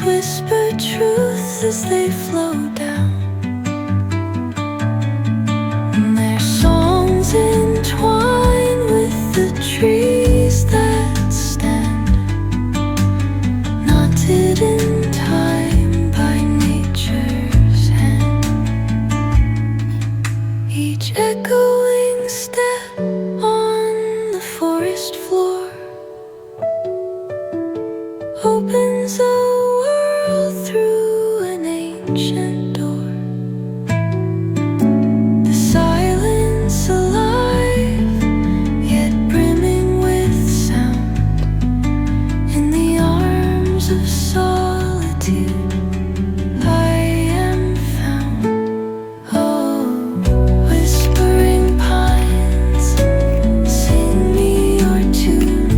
whisper truths as they flow down. And their songs entwine with the trees that stand, knotted in time by nature's hand. Each echoing step on the forest floor opens a world through an ancient door. The silence alive, yet brimming with sound. In the arms of solitude I am found. Oh, whispering pines, sing me your tune.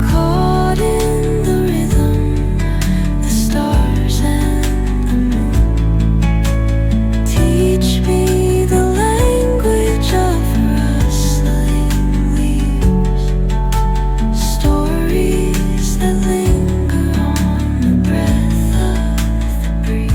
Caught in the rhythm, the stars and the moon. Teach me the language of rustling leaves, stories that linger on the breath of the breeze.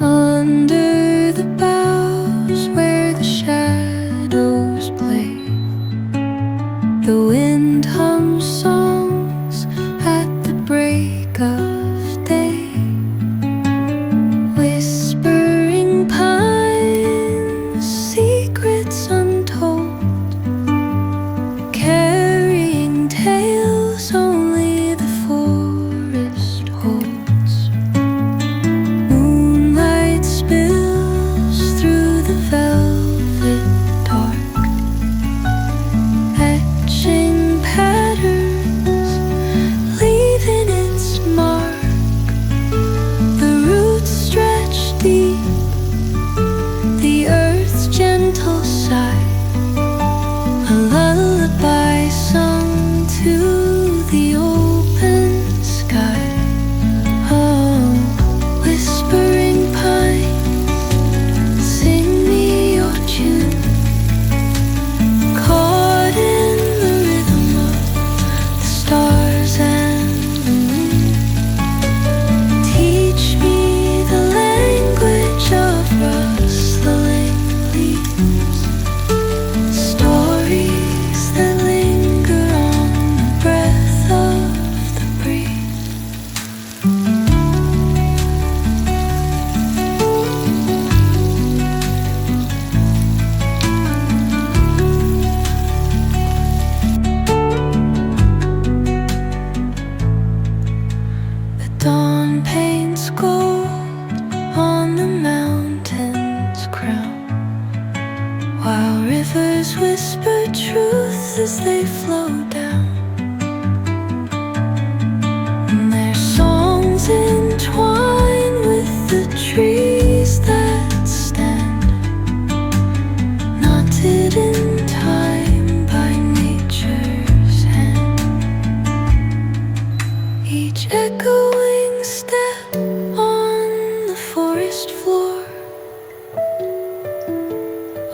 Under the boughs where the shadows play, the wind hums songs at the break of day. Whispering pines, secrets untold, carrying tales only the forest holds. Moonlight spills through the velvet dark, etching patterns, leaving its mark. The roots stretch deep, the earth's gentle sigh, a lullaby sung to the open sky. Oh, whispering pine, sing me your tune. Caught in the rhythm of the stars and the moon. Teach me the language of rustling leaves, stories that linger on the breath of the breeze. The dawn paints gold on the mountain's crown, while rivers whisper truths as they flow down. And their songs entwine with the trees that stand, knotted in time by nature's hand. Each echoing step on the forest floor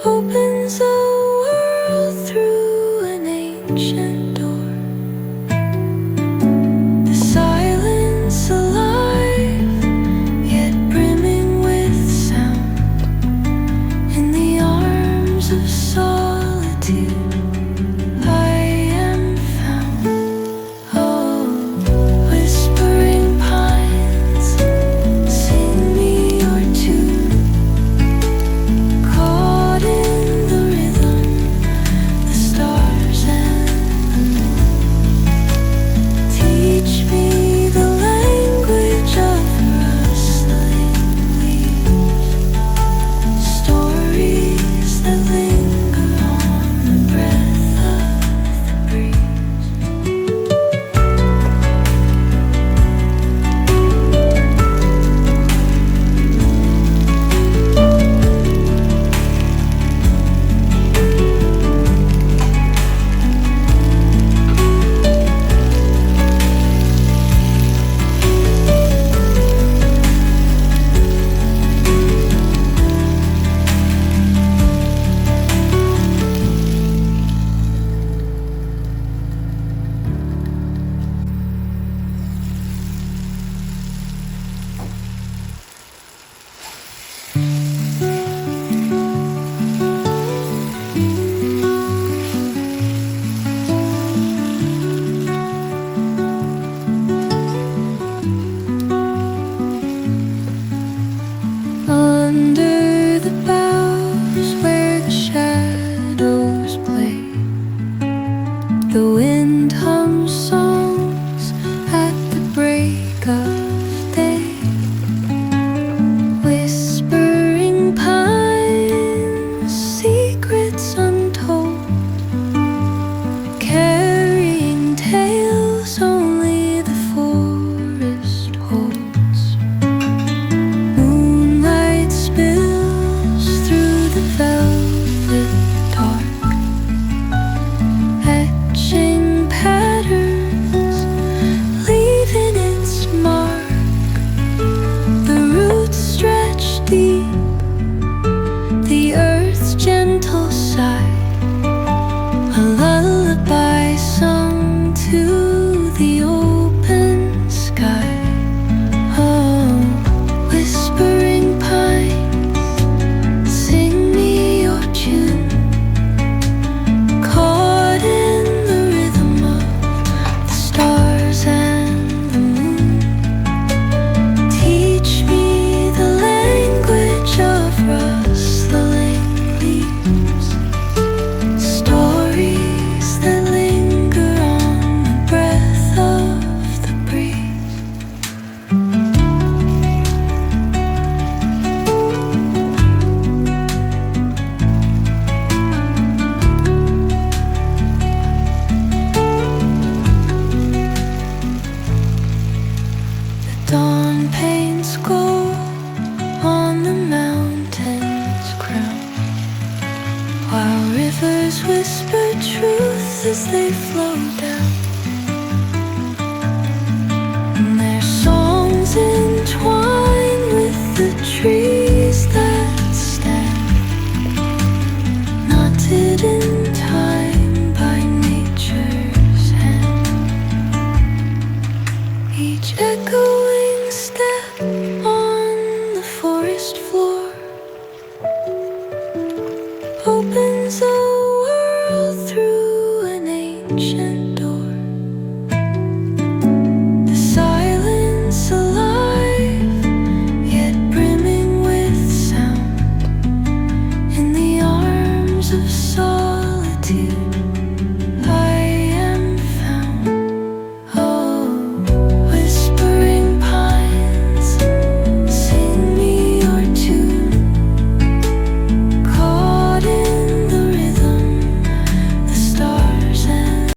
opens a world through an ancient door. The silence alive, yet brimming with sound. In the arms of solitude I am found. Oh, whispering pines, sing me your tune. sleep, the earth's gentle sigh, a lullaby sung to the open sky. Oh, whispering pines, sing me your tune, caught in the rhythm of the stars and the moon. Teach me the language of rustling leaves, stories that linger on the breath of the breeze. The dawn paints gold on the mountain's crown, while rivers whisper truth as they flow down. And their songs entwine with the trees that stand, knotted in time by nature's hand. Each echoing step on the forest floor